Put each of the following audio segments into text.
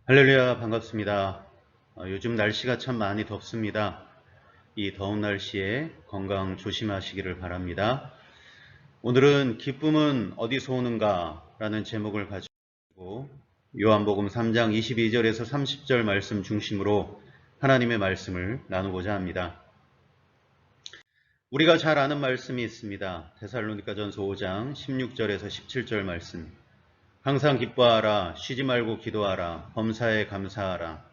할렐루야, 반갑습니다. 요즘 날씨가 참 많이 덥습니다. 이 더운 날씨에 건강 조심하시기를 바랍니다. 오늘은 기쁨은 어디서 오는가 라는 제목을 가지고 요한복음 3장 22절에서 30절 말씀 중심으로 하나님의 말씀을 나누고자 합니다. 우리가 잘 아는 말씀이 있습니다. 데살로니가전서 5장 16절에서 17절 말씀. 항상 기뻐하라, 쉬지 말고 기도하라, 범사에 감사하라.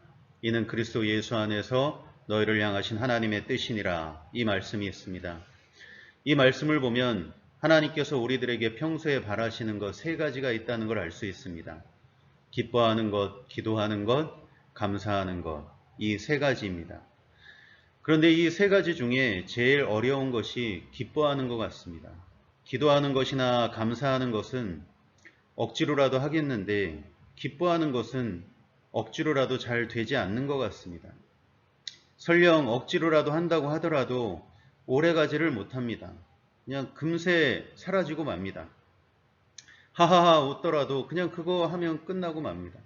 이는 그리스도 예수 안에서 너희를 향하신 하나님의 뜻이니라. 이 말씀이 있습니다. 이 말씀을 보면 하나님께서 우리들에게 평소에 바라시는 것 세 가지가 있다는 걸 알 수 있습니다. 기뻐하는 것, 기도하는 것, 감사하는 것. 이 세 가지입니다. 그런데 이 세 가지 중에 제일 어려운 것이 기뻐하는 것 같습니다. 기도하는 것이나 감사하는 것은 억지로라도 하겠는데 기뻐하는 것은 억지로라도 잘 되지 않는 것 같습니다. 설령 억지로라도 한다고 하더라도 오래가지를 못합니다. 그냥 금세 사라지고 맙니다. 하하하 웃더라도 그냥 그거 하면 끝나고 맙니다.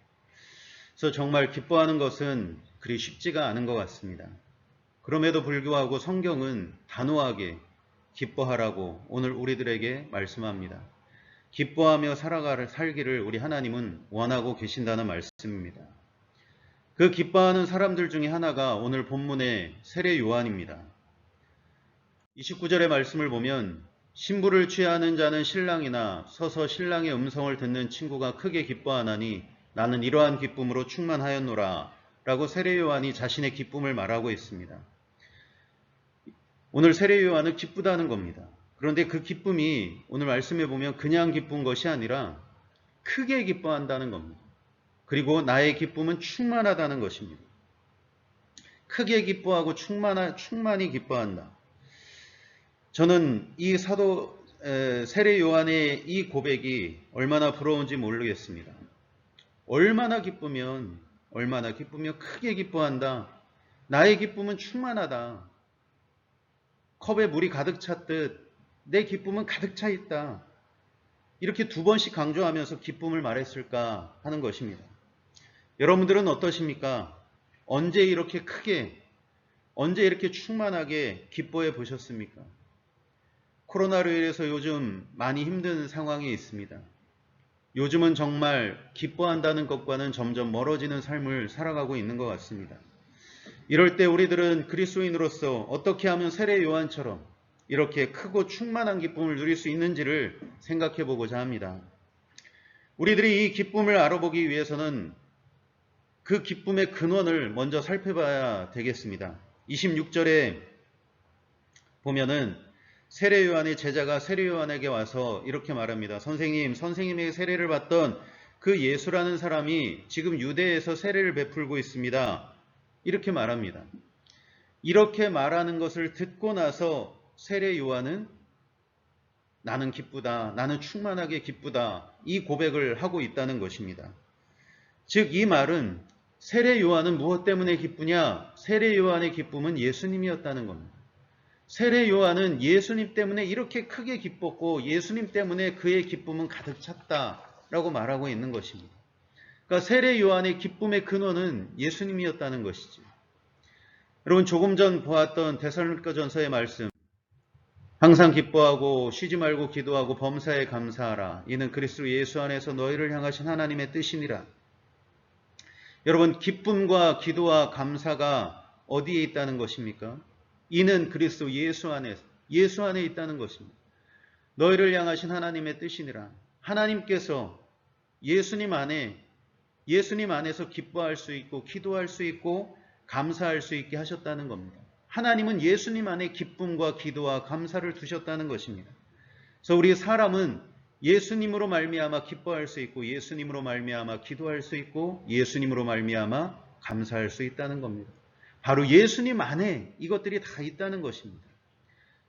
그래서 정말 기뻐하는 것은 그리 쉽지가 않은 것 같습니다. 그럼에도 불구하고 성경은 단호하게 기뻐하라고 오늘 우리들에게 말씀합니다. 기뻐하며 살기를 우리 하나님은 원하고 계신다는 말씀입니다. 그 기뻐하는 사람들 중에 하나가 오늘 본문의 세례 요한입니다. 29절의 말씀을 보면 신부를 취하는 자는 신랑이나 서서 신랑의 음성을 듣는 친구가 크게 기뻐하나니 나는 이러한 기쁨으로 충만하였노라 라고 세례 요한이 자신의 기쁨을 말하고 있습니다. 오늘 세례 요한은 기쁘다는 겁니다. 그런데 그 기쁨이 오늘 말씀해 보면 그냥 기쁜 것이 아니라 크게 기뻐한다는 겁니다. 그리고 나의 기쁨은 충만하다는 것입니다. 크게 기뻐하고 충만히 기뻐한다. 저는 이 세례 요한의 이 고백이 얼마나 부러운지 모르겠습니다. 얼마나 기쁘면 크게 기뻐한다. 나의 기쁨은 충만하다. 컵에 물이 가득 찼듯 내 기쁨은 가득 차 있다. 이렇게 두 번씩 강조하면서 기쁨을 말했을까 하는 것입니다. 여러분들은 어떠십니까? 언제 이렇게 크게, 언제 이렇게 충만하게 기뻐해 보셨습니까? 코로나로 인해서 요즘 많이 힘든 상황이 있습니다. 요즘은 정말 기뻐한다는 것과는 점점 멀어지는 삶을 살아가고 있는 것 같습니다. 이럴 때 우리들은 그리스도인으로서 어떻게 하면 세례 요한처럼 이렇게 크고 충만한 기쁨을 누릴 수 있는지를 생각해 보고자 합니다. 우리들이 이 기쁨을 알아보기 위해서는 그 기쁨의 근원을 먼저 살펴봐야 되겠습니다. 26절에 보면은 세례 요한의 제자가 세례 요한에게 와서 이렇게 말합니다. 선생님에게 세례를 받던 그 예수라는 사람이 지금 유대에서 세례를 베풀고 있습니다. 이렇게 말합니다. 이렇게 말하는 것을 듣고 나서 세례 요한은 나는 기쁘다, 나는 충만하게 기쁘다, 이 고백을 하고 있다는 것입니다. 즉 이 말은 세례 요한은 무엇 때문에 기쁘냐? 세례 요한의 기쁨은 예수님이었다는 겁니다. 세례 요한은 예수님 때문에 이렇게 크게 기뻤고 예수님 때문에 그의 기쁨은 가득 찼다라고 말하고 있는 것입니다. 그러니까 세례 요한의 기쁨의 근원은 예수님이었다는 것이죠. 여러분 조금 전 보았던 데살로니가전서의 말씀, 항상 기뻐하고 쉬지 말고 기도하고 범사에 감사하라. 이는 그리스도 예수 안에서 너희를 향하신 하나님의 뜻이니라. 여러분 기쁨과 기도와 감사가 어디에 있다는 것입니까? 이는 그리스도 예수 안에 있다는 것입니다. 너희를 향하신 하나님의 뜻이니라. 하나님께서 예수님 안에서 기뻐할 수 있고 기도할 수 있고 감사할 수 있게 하셨다는 겁니다. 하나님은 예수님 안에 기쁨과 기도와 감사를 두셨다는 것입니다. 그래서 우리 사람은 예수님으로 말미암아 기뻐할 수 있고 예수님으로 말미암아 기도할 수 있고 예수님으로 말미암아 감사할 수 있다는 겁니다. 바로 예수님 안에 이것들이 다 있다는 것입니다.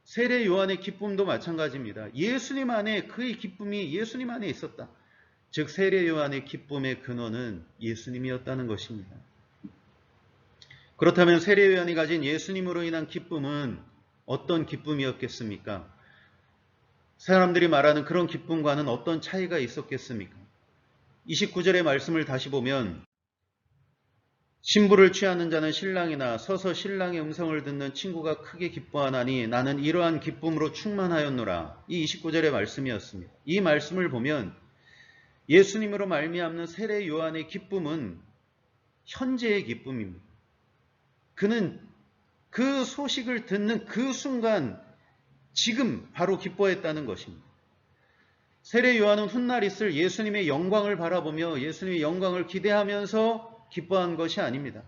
세례 요한의 기쁨도 마찬가지입니다. 예수님 안에 그의 기쁨이 예수님 안에 있었다. 즉 세례 요한의 기쁨의 근원은 예수님이었다는 것입니다. 그렇다면 세례 요한이 가진 예수님으로 인한 기쁨은 어떤 기쁨이었겠습니까? 사람들이 말하는 그런 기쁨과는 어떤 차이가 있었겠습니까? 29절의 말씀을 다시 보면 신부를 취하는 자는 신랑이나 서서 신랑의 음성을 듣는 친구가 크게 기뻐하나니 나는 이러한 기쁨으로 충만하였노라. 이 29절의 말씀이었습니다. 이 말씀을 보면 예수님으로 말미암는 세례 요한의 기쁨은 현재의 기쁨입니다. 그는 그 소식을 듣는 그 순간 지금 바로 기뻐했다는 것입니다. 세례 요한은 훗날 있을 예수님의 영광을 바라보며 예수님의 영광을 기대하면서 기뻐한 것이 아닙니다.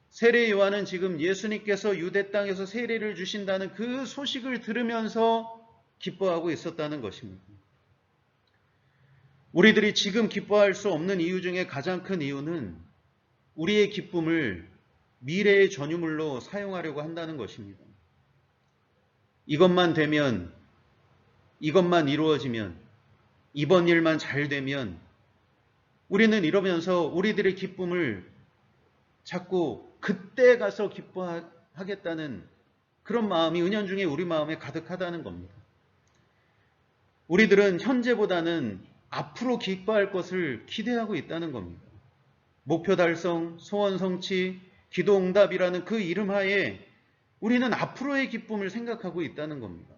세례 요한은 지금 예수님께서 유대 땅에서 세례를 주신다는 그 소식을 들으면서 기뻐하고 있었다는 것입니다. 우리들이 지금 기뻐할 수 없는 이유 중에 가장 큰 이유는 우리의 기쁨을 미래의 전유물로 사용하려고 한다는 것입니다. 이것만 되면, 이것만 이루어지면, 이번 일만 잘 되면 우리는 이러면서 우리들의 기쁨을 자꾸 그때 가서 기뻐하겠다는 그런 마음이 은연중에 우리 마음에 가득하다는 겁니다. 우리들은 현재보다는 앞으로 기뻐할 것을 기대하고 있다는 겁니다. 목표 달성, 소원 성취, 기도 응답이라는 그 이름하에 우리는 앞으로의 기쁨을 생각하고 있다는 겁니다.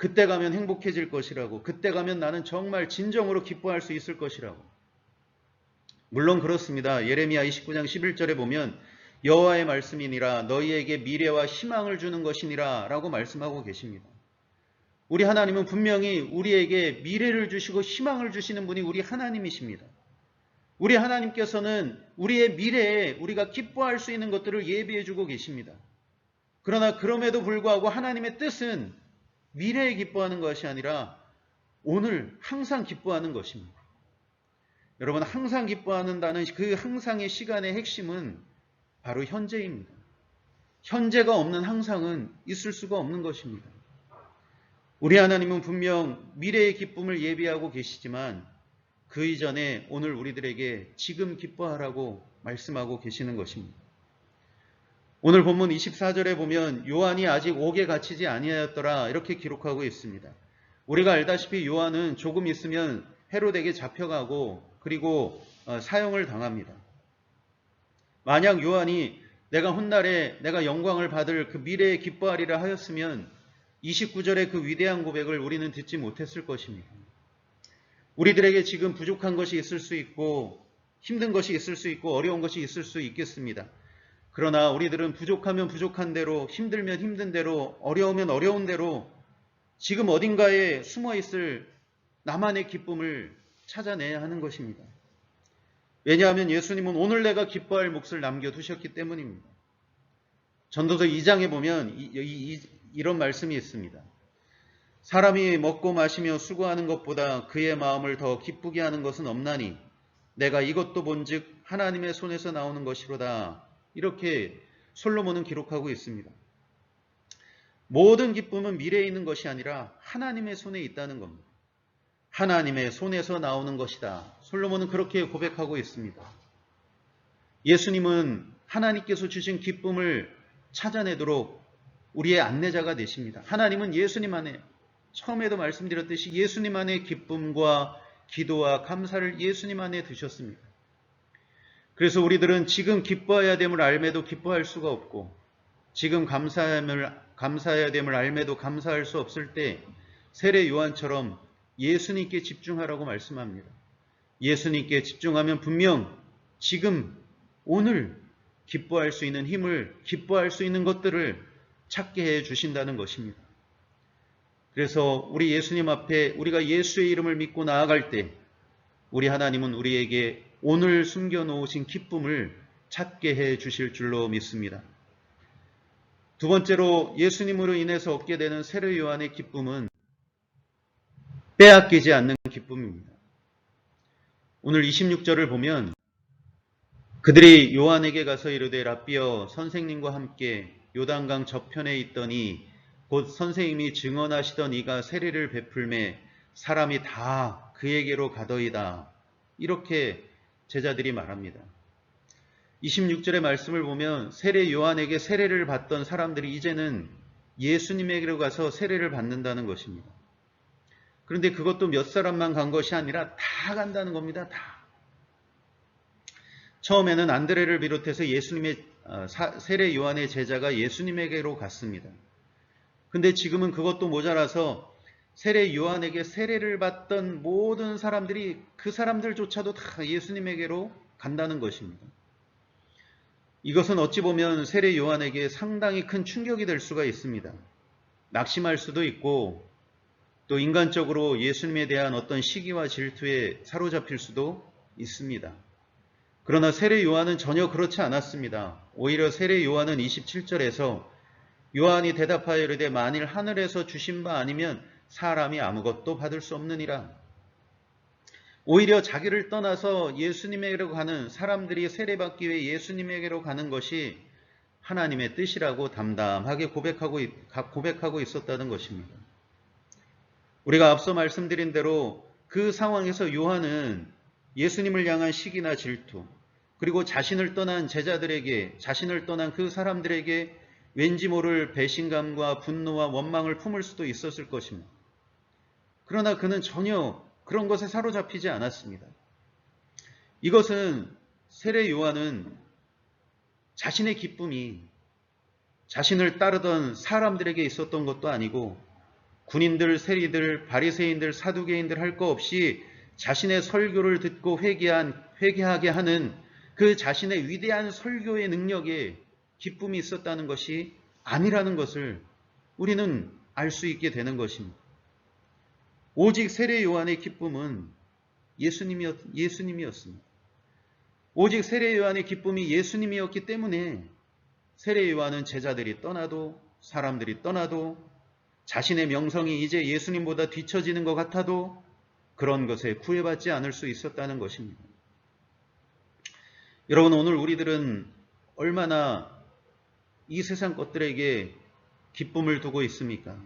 그때 가면 행복해질 것이라고, 그때 가면 나는 정말 진정으로 기뻐할 수 있을 것이라고. 물론 그렇습니다. 예레미야 29장 11절에 보면 여호와의 말씀이니라 너희에게 미래와 희망을 주는 것이니라 라고 말씀하고 계십니다. 우리 하나님은 분명히 우리에게 미래를 주시고 희망을 주시는 분이 우리 하나님이십니다. 우리 하나님께서는 우리의 미래에 우리가 기뻐할 수 있는 것들을 예비해 주고 계십니다. 그러나 그럼에도 불구하고 하나님의 뜻은 미래에 기뻐하는 것이 아니라 오늘 항상 기뻐하는 것입니다. 여러분, 항상 기뻐하는다는 그 항상의 시간의 핵심은 바로 현재입니다. 현재가 없는 항상은 있을 수가 없는 것입니다. 우리 하나님은 분명 미래의 기쁨을 예비하고 계시지만 그 이전에 오늘 우리들에게 지금 기뻐하라고 말씀하고 계시는 것입니다. 오늘 본문 24절에 보면 요한이 아직 옥에 갇히지 아니하였더라 이렇게 기록하고 있습니다. 우리가 알다시피 요한은 조금 있으면 헤롯에게 잡혀가고 그리고 사형을 당합니다. 만약 요한이 내가 훗날에 내가 영광을 받을 그 미래에 기뻐하리라 하였으면 29절의 그 위대한 고백을 우리는 듣지 못했을 것입니다. 우리들에게 지금 부족한 것이 있을 수 있고 힘든 것이 있을 수 있고 어려운 것이 있을 수 있겠습니다. 그러나 우리들은 부족하면 부족한 대로, 힘들면 힘든 대로, 어려우면 어려운 대로 지금 어딘가에 숨어 있을 나만의 기쁨을 찾아내야 하는 것입니다. 왜냐하면 예수님은 오늘 내가 기뻐할 몫을 남겨두셨기 때문입니다. 전도서 2장에 보면 이런 말씀이 있습니다. 사람이 먹고 마시며 수고하는 것보다 그의 마음을 더 기쁘게 하는 것은 없나니 내가 이것도 본즉 하나님의 손에서 나오는 것이로다. 이렇게 솔로몬은 기록하고 있습니다. 모든 기쁨은 미래에 있는 것이 아니라 하나님의 손에 있다는 겁니다. 하나님의 손에서 나오는 것이다. 솔로몬은 그렇게 고백하고 있습니다. 예수님은 하나님께서 주신 기쁨을 찾아내도록 우리의 안내자가 되십니다. 하나님은 예수님 안에, 처음에도 말씀드렸듯이 예수님 안에 기쁨과 기도와 감사를 예수님 안에 두셨습니다. 그래서 우리들은 지금 기뻐해야 됨을 알매도 기뻐할 수가 없고 지금 감사해야 됨을 알매도 감사할 수 없을 때 세례 요한처럼 예수님께 집중하라고 말씀합니다. 예수님께 집중하면 분명 지금 오늘 기뻐할 수 있는 힘을, 기뻐할 수 있는 것들을 찾게 해 주신다는 것입니다. 그래서 우리 예수님 앞에 우리가 예수의 이름을 믿고 나아갈 때 우리 하나님은 우리에게 오늘 숨겨놓으신 기쁨을 찾게 해 주실 줄로 믿습니다. 두 번째로 예수님으로 인해서 얻게 되는 세례 요한의 기쁨은 빼앗기지 않는 기쁨입니다. 오늘 26절을 보면 그들이 요한에게 가서 이르되 랍비여 선생님과 함께 요단강 저편에 있더니 곧 선생님이 증언하시던 이가 세례를 베풀매 사람이 다 그에게로 가더이다. 이렇게 제자들이 말합니다. 26절의 말씀을 보면 세례 요한에게 세례를 받던 사람들이 이제는 예수님에게로 가서 세례를 받는다는 것입니다. 그런데 그것도 몇 사람만 간 것이 아니라 다 간다는 겁니다. 다. 처음에는 안드레를 비롯해서 세례 요한의 제자가 예수님에게로 갔습니다. 근데 지금은 그것도 모자라서 세례 요한에게 세례를 받던 모든 사람들이 그 사람들조차도 다 예수님에게로 간다는 것입니다. 이것은 어찌 보면 세례 요한에게 상당히 큰 충격이 될 수가 있습니다. 낙심할 수도 있고 또 인간적으로 예수님에 대한 어떤 시기와 질투에 사로잡힐 수도 있습니다. 그러나 세례 요한은 전혀 그렇지 않았습니다. 오히려 세례 요한은 27절에서 요한이 대답하여 이르되 만일 하늘에서 주신 바 아니면 사람이 아무것도 받을 수 없느니라. 오히려 자기를 떠나서 예수님에게로 가는 사람들이 세례받기 위해 예수님에게로 가는 것이 하나님의 뜻이라고 담담하게 고백하고 있었다는 것입니다. 우리가 앞서 말씀드린 대로 그 상황에서 요한은 예수님을 향한 시기나 질투, 그리고 자신을 떠난 제자들에게, 자신을 떠난 그 사람들에게 왠지 모를 배신감과 분노와 원망을 품을 수도 있었을 것입니다. 그러나 그는 전혀 그런 것에 사로잡히지 않았습니다. 이것은 세례 요한은 자신의 기쁨이 자신을 따르던 사람들에게 있었던 것도 아니고 군인들, 세리들, 바리새인들, 사두개인들 할 거 없이 자신의 설교를 듣고 회개하게 하는 그 자신의 위대한 설교의 능력에 기쁨이 있었다는 것이 아니라는 것을 우리는 알 수 있게 되는 것입니다. 오직 세례 요한의 기쁨은 예수님이었습니다. 오직 세례 요한의 기쁨이 예수님이었기 때문에 세례 요한은 제자들이 떠나도 사람들이 떠나도 자신의 명성이 이제 예수님보다 뒤처지는 것 같아도 그런 것에 구애받지 않을 수 있었다는 것입니다. 여러분, 오늘 우리들은 얼마나 이 세상 것들에게 기쁨을 두고 있습니까?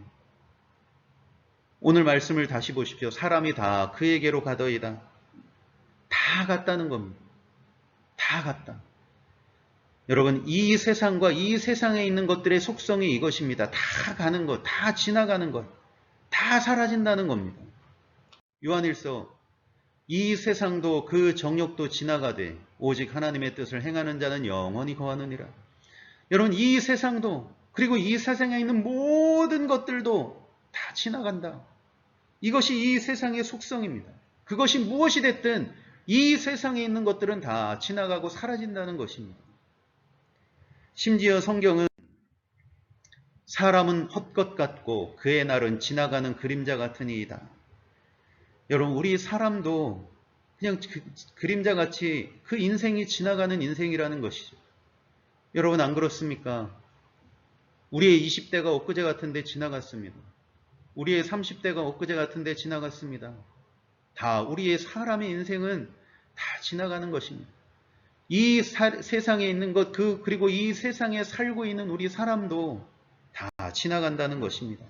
오늘 말씀을 다시 보십시오. 사람이 다 그에게로 가더이다. 다 갔다는 겁니다. 다 갔다. 여러분, 이 세상과 이 세상에 있는 것들의 속성이 이것입니다. 다 가는 것, 다 지나가는 것, 다 사라진다는 겁니다. 요한일서, 이 세상도 그 정욕도 지나가되 오직 하나님의 뜻을 행하는 자는 영원히 거하느니라. 여러분, 이 세상도, 그리고 이 세상에 있는 모든 것들도 다 지나간다. 이것이 이 세상의 속성입니다. 그것이 무엇이 됐든 이 세상에 있는 것들은 다 지나가고 사라진다는 것입니다. 심지어 성경은 사람은 헛것 같고 그의 날은 지나가는 그림자 같으니이다. 여러분, 우리 사람도 그냥 그림자같이 그 인생이 지나가는 인생이라는 것이죠. 여러분, 안 그렇습니까? 우리의 20대가 엊그제 같은데 지나갔습니다. 우리의 30대가 엊그제 같은데 지나갔습니다. 다 우리의 사람의 인생은 다 지나가는 것입니다. 이 세상에 있는 것, 그리고 이 세상에 살고 있는 우리 사람도 다 지나간다는 것입니다.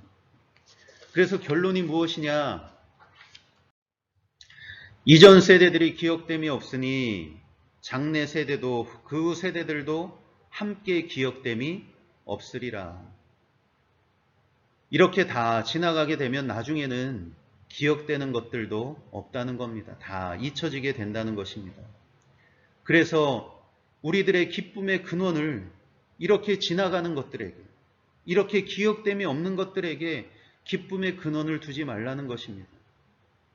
그래서 결론이 무엇이냐? 이전 세대들이 기억됨이 없으니 장래 세대도 그 세대들도 함께 기억됨이 없으리라. 이렇게 다 지나가게 되면 나중에는 기억되는 것들도 없다는 겁니다. 다 잊혀지게 된다는 것입니다. 그래서 우리들의 기쁨의 근원을 이렇게 지나가는 것들에게, 이렇게 기억됨이 없는 것들에게 기쁨의 근원을 두지 말라는 것입니다.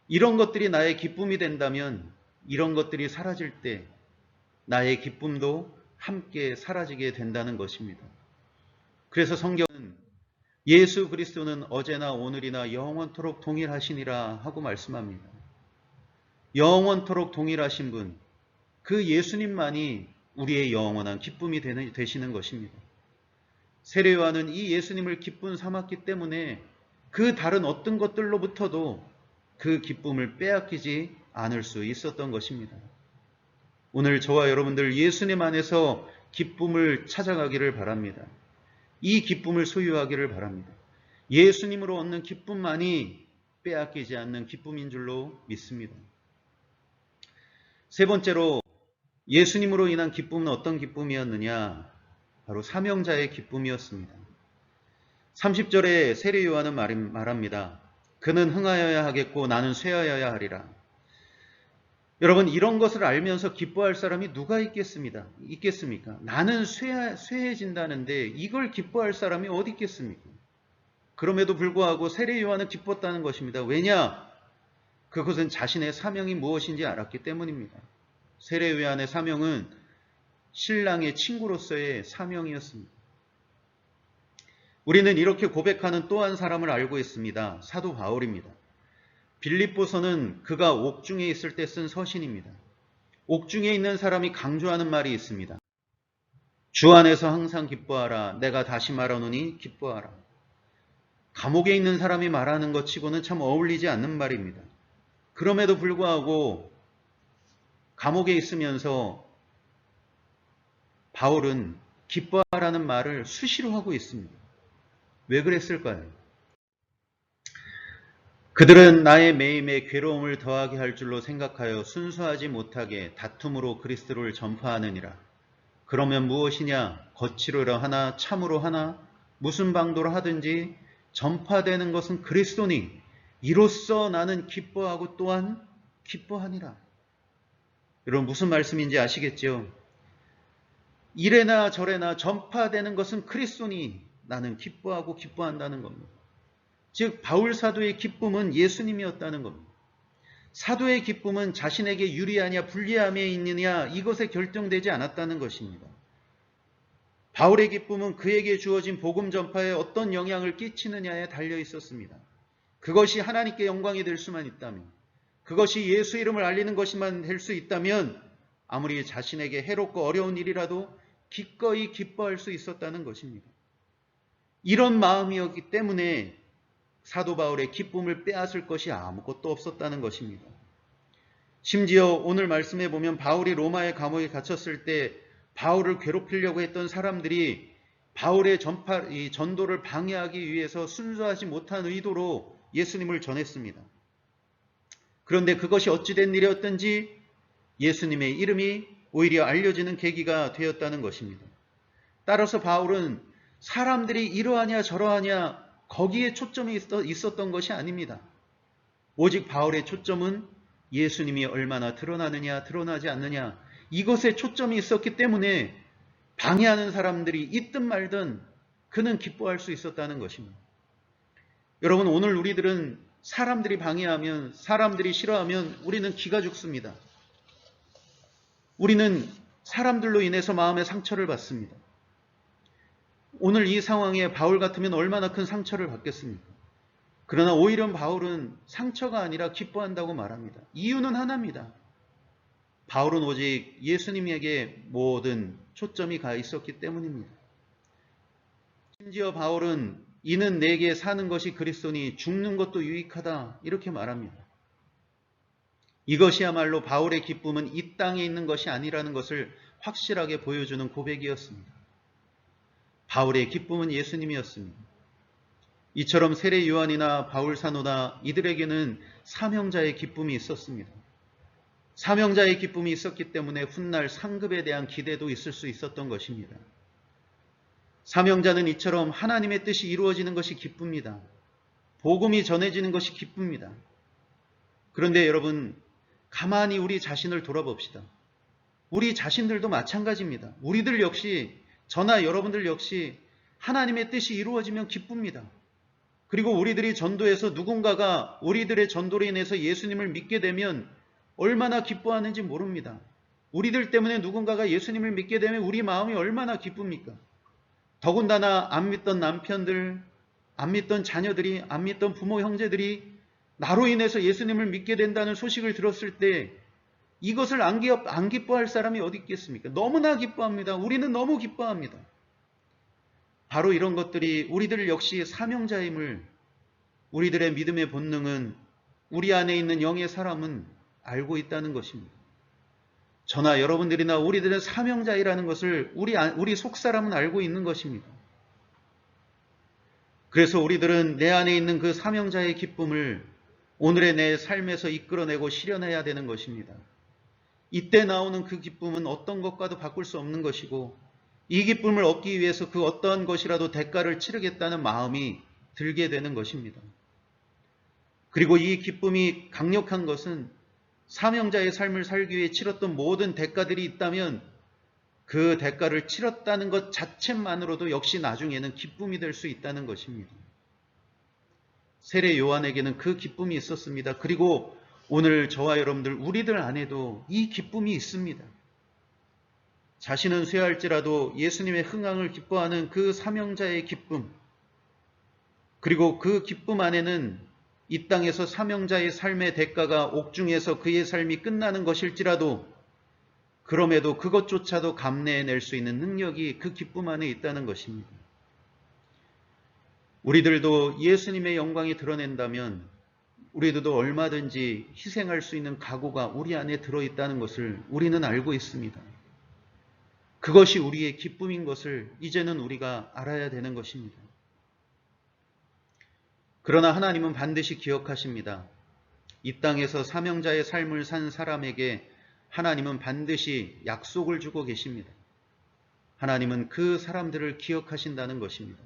이런 것들이 나의 기쁨이 된다면 이런 것들이 사라질 때 나의 기쁨도 함께 사라지게 된다는 것입니다. 그래서 성경은 예수 그리스도는 어제나 오늘이나 영원토록 동일하시니라 하고 말씀합니다. 영원토록 동일하신 분, 그 예수님만이 우리의 영원한 기쁨이 되시는 것입니다. 세례 요한은 이 예수님을 기쁨 삼았기 때문에 그 다른 어떤 것들로부터도 그 기쁨을 빼앗기지 않을 수 있었던 것입니다. 오늘 저와 여러분들 예수님 안에서 기쁨을 찾아가기를 바랍니다. 이 기쁨을 소유하기를 바랍니다. 예수님으로 얻는 기쁨만이 빼앗기지 않는 기쁨인 줄로 믿습니다. 세 번째로 예수님으로 인한 기쁨은 어떤 기쁨이었느냐? 바로 사명자의 기쁨이었습니다. 30절에 세례 요한은 말합니다. 그는 흥하여야 하겠고 나는 쇠하여야 하리라. 여러분, 이런 것을 알면서 기뻐할 사람이 누가 있겠습니까? 나는 쇠해진다는데 이걸 기뻐할 사람이 어디 있겠습니까? 그럼에도 불구하고 세례 요한은 기뻤다는 것입니다. 왜냐? 그것은 자신의 사명이 무엇인지 알았기 때문입니다. 세례 요한의 사명은 신랑의 친구로서의 사명이었습니다. 우리는 이렇게 고백하는 또 한 사람을 알고 있습니다. 사도 바울입니다. 빌립보서는 그가 옥중에 있을 때 쓴 서신입니다. 옥중에 있는 사람이 강조하는 말이 있습니다. 주 안에서 항상 기뻐하라. 내가 다시 말하노니 기뻐하라. 감옥에 있는 사람이 말하는 것 치고는 참 어울리지 않는 말입니다. 그럼에도 불구하고 감옥에 있으면서 바울은 기뻐하라는 말을 수시로 하고 있습니다. 왜 그랬을까요? 그들은 나의 매임에 괴로움을 더하게 할 줄로 생각하여 순수하지 못하게 다툼으로 그리스도를 전파하느니라. 그러면 무엇이냐? 거칠으려 하나 참으로 하나 무슨 방도로 하든지 전파되는 것은 그리스도니 이로써 나는 기뻐하고 또한 기뻐하니라. 여러분, 무슨 말씀인지 아시겠죠? 이래나 저래나 전파되는 것은 그리스도니 나는 기뻐하고 기뻐한다는 겁니다. 즉 바울 사도의 기쁨은 예수님이었다는 겁니다. 사도의 기쁨은 자신에게 유리하냐 불리함에 있느냐 이것에 결정되지 않았다는 것입니다. 바울의 기쁨은 그에게 주어진 복음 전파에 어떤 영향을 끼치느냐에 달려 있었습니다. 그것이 하나님께 영광이 될 수만 있다면, 그것이 예수 이름을 알리는 것이만 될 수 있다면 아무리 자신에게 해롭고 어려운 일이라도 기꺼이 기뻐할 수 있었다는 것입니다. 이런 마음이었기 때문에 사도 바울의 기쁨을 빼앗을 것이 아무것도 없었다는 것입니다. 심지어 오늘 말씀해 보면 바울이 로마의 감옥에 갇혔을 때 바울을 괴롭히려고 했던 사람들이 바울의 전도를 방해하기 위해서 순수하지 못한 의도로 예수님을 전했습니다. 그런데 그것이 어찌된 일이었든지 예수님의 이름이 오히려 알려지는 계기가 되었다는 것입니다. 따라서 바울은 사람들이 이러하냐 저러하냐 거기에 초점이 있었던 것이 아닙니다. 오직 바울의 초점은 예수님이 얼마나 드러나느냐 드러나지 않느냐 이것에 초점이 있었기 때문에 방해하는 사람들이 있든 말든 그는 기뻐할 수 있었다는 것입니다. 여러분, 오늘 우리들은 사람들이 방해하면, 사람들이 싫어하면 우리는 기가 죽습니다. 우리는 사람들로 인해서 마음의 상처를 받습니다. 오늘 이 상황에 바울 같으면 얼마나 큰 상처를 받겠습니까? 그러나 오히려 바울은 상처가 아니라 기뻐한다고 말합니다. 이유는 하나입니다. 바울은 오직 예수님에게 모든 초점이 가 있었기 때문입니다. 심지어 바울은 이는 내게 사는 것이 그리스도니 죽는 것도 유익하다 이렇게 말합니다. 이것이야말로 바울의 기쁨은 이 땅에 있는 것이 아니라는 것을 확실하게 보여주는 고백이었습니다. 바울의 기쁨은 예수님이었습니다. 이처럼 세례 요한이나 바울 사도나 이들에게는 사명자의 기쁨이 있었습니다. 사명자의 기쁨이 있었기 때문에 훗날 상급에 대한 기대도 있을 수 있었던 것입니다. 사명자는 이처럼 하나님의 뜻이 이루어지는 것이 기쁩니다. 복음이 전해지는 것이 기쁩니다. 그런데 여러분, 가만히 우리 자신을 돌아봅시다. 우리 자신들도 마찬가지입니다. 우리들 역시, 저나 여러분들 역시 하나님의 뜻이 이루어지면 기쁩니다. 그리고 우리들이 전도해서 누군가가 우리들의 전도로 인해서 예수님을 믿게 되면 얼마나 기뻐하는지 모릅니다. 우리들 때문에 누군가가 예수님을 믿게 되면 우리 마음이 얼마나 기쁩니까? 더군다나 안 믿던 남편들, 안 믿던 자녀들이, 안 믿던 부모 형제들이 나로 인해서 예수님을 믿게 된다는 소식을 들었을 때 이것을 안 기뻐할 사람이 어디 있겠습니까? 너무나 기뻐합니다. 우리는 너무 기뻐합니다. 바로 이런 것들이 우리들 역시 사명자임을, 우리들의 믿음의 본능은, 우리 안에 있는 영의 사람은 알고 있다는 것입니다. 저나 여러분들이나 우리들은 사명자이라는 것을 우리 속사람은 알고 있는 것입니다. 그래서 우리들은 내 안에 있는 그 사명자의 기쁨을 오늘의 내 삶에서 이끌어내고 실현해야 되는 것입니다. 이때 나오는 그 기쁨은 어떤 것과도 바꿀 수 없는 것이고, 이 기쁨을 얻기 위해서 그 어떠한 것이라도 대가를 치르겠다는 마음이 들게 되는 것입니다. 그리고 이 기쁨이 강력한 것은 사명자의 삶을 살기 위해 치렀던 모든 대가들이 있다면 그 대가를 치렀다는 것 자체만으로도 역시 나중에는 기쁨이 될 수 있다는 것입니다. 세례 요한에게는 그 기쁨이 있었습니다. 그리고 오늘 저와 여러분들, 우리들 안에도 이 기쁨이 있습니다. 자신은 쇠할지라도 예수님의 흥황을 기뻐하는 그 사명자의 기쁨, 그리고 그 기쁨 안에는 이 땅에서 사명자의 삶의 대가가 옥중에서 그의 삶이 끝나는 것일지라도 그럼에도 그것조차도 감내해낼 수 있는 능력이 그 기쁨 안에 있다는 것입니다. 우리들도 예수님의 영광이 드러낸다면 우리들도 얼마든지 희생할 수 있는 각오가 우리 안에 들어있다는 것을 우리는 알고 있습니다. 그것이 우리의 기쁨인 것을 이제는 우리가 알아야 되는 것입니다. 그러나 하나님은 반드시 기억하십니다. 이 땅에서 사명자의 삶을 산 사람에게 하나님은 반드시 약속을 주고 계십니다. 하나님은 그 사람들을 기억하신다는 것입니다.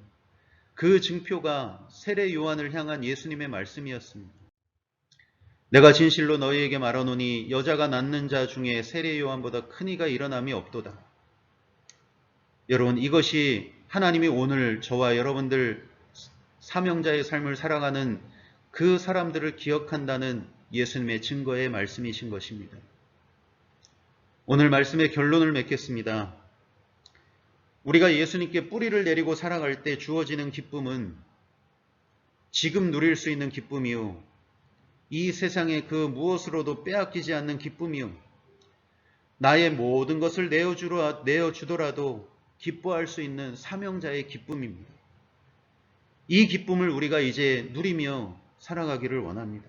그 증표가 세례 요한을 향한 예수님의 말씀이었습니다. 내가 진실로 너희에게 말하노니 여자가 낳는 자 중에 세례 요한보다 큰 이가 일어남이 없도다. 여러분, 이것이 하나님이 오늘 저와 여러분들 사명자의 삶을 살아가는 그 사람들을 기억한다는 예수님의 증거의 말씀이신 것입니다. 오늘 말씀의 결론을 맺겠습니다. 우리가 예수님께 뿌리를 내리고 살아갈 때 주어지는 기쁨은 지금 누릴 수 있는 기쁨이요, 이 세상의 그 무엇으로도 빼앗기지 않는 기쁨이요, 나의 모든 것을 내어주더라도 기뻐할 수 있는 사명자의 기쁨입니다. 이 기쁨을 우리가 이제 누리며 살아가기를 원합니다.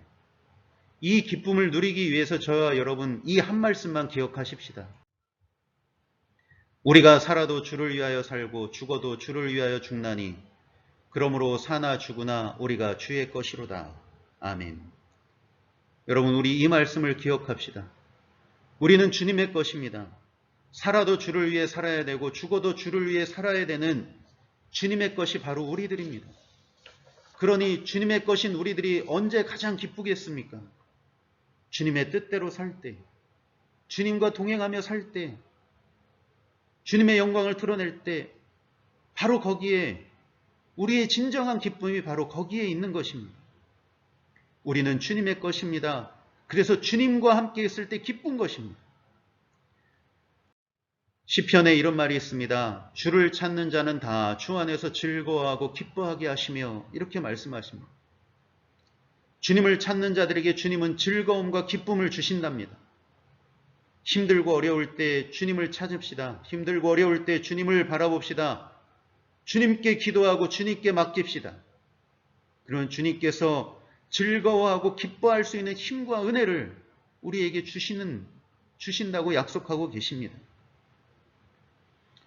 이 기쁨을 누리기 위해서 저와 여러분 이 한 말씀만 기억하십시다. 우리가 살아도 주를 위하여 살고 죽어도 주를 위하여 죽나니 그러므로 사나 죽으나 우리가 주의 것이로다. 아멘. 여러분, 우리 이 말씀을 기억합시다. 우리는 주님의 것입니다. 살아도 주를 위해 살아야 되고 죽어도 주를 위해 살아야 되는 주님의 것이 바로 우리들입니다. 그러니 주님의 것인 우리들이 언제 가장 기쁘겠습니까? 주님의 뜻대로 살 때, 주님과 동행하며 살 때, 주님의 영광을 드러낼 때, 바로 거기에 우리의 진정한 기쁨이 바로 거기에 있는 것입니다. 우리는 주님의 것입니다. 그래서 주님과 함께 있을 때 기쁜 것입니다. 시편에 이런 말이 있습니다. 주를 찾는 자는 다 주 안에서 즐거워하고 기뻐하게 하시며, 이렇게 말씀하십니다. 주님을 찾는 자들에게 주님은 즐거움과 기쁨을 주신답니다. 힘들고 어려울 때 주님을 찾읍시다. 힘들고 어려울 때 주님을 바라봅시다. 주님께 기도하고 주님께 맡깁시다. 그러면 주님께서 즐거워하고 기뻐할 수 있는 힘과 은혜를 우리에게 주신다고 약속하고 계십니다.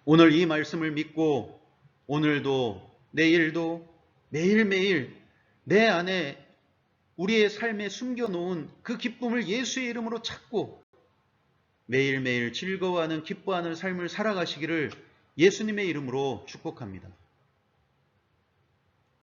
오늘 이 말씀을 믿고 오늘도 내일도 매일매일 내 안에 우리의 삶에 숨겨놓은 그 기쁨을 예수의 이름으로 찾고 매일매일 즐거워하는 기뻐하는 삶을 살아가시기를 예수님의 이름으로 축복합니다.